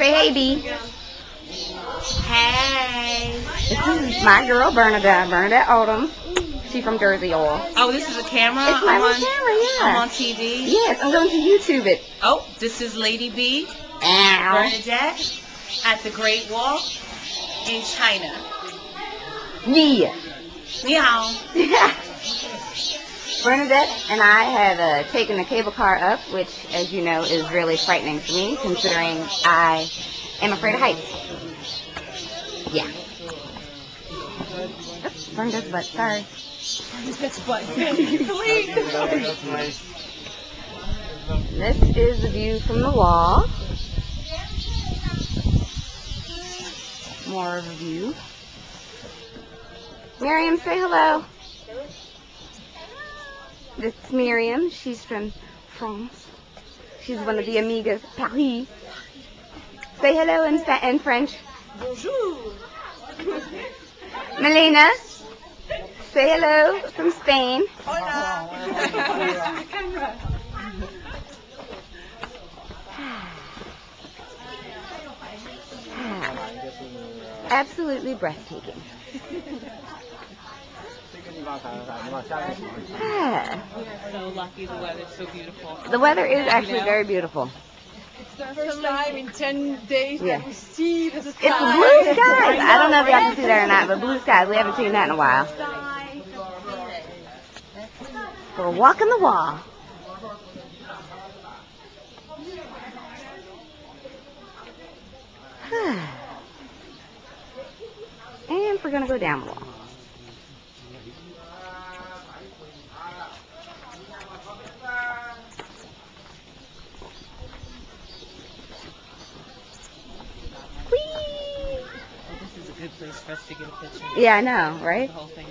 Say hey, B. Hey. This is my girl, Bernadette Odom. She's from Jersey, y'all. Oh, this is a camera? It's my camera, yeah. I'm on TV? Yes, I'm going to YouTube it. Oh, this is Lady B. Ow. Bernadette at the Great Wall in China. Yeah. Meow. Bernadette and I have taken the cable car up, which, as you know, is really frightening for me, considering I am afraid of heights. Yeah. Oops, Bernadette's butt. Sorry. That's butt. This is the view from the wall. More of a view. Miriam, say hello. This is Miriam. She's from France. She's one of the amigas Paris. Say hello in French. Bonjour. Melina, say hello from Spain. Hola. Absolutely breathtaking. So lucky, the weather's so beautiful. The weather is actually very beautiful. It's the first time in 10 days that we see the sky. It's blue skies. I don't know if y'all can see that or not, but blue skies. We haven't seen that in a while. We're walking the wall. And we're going to go down the wall. This is a good place for us to get a picture. Yeah, I know, right? The whole thing.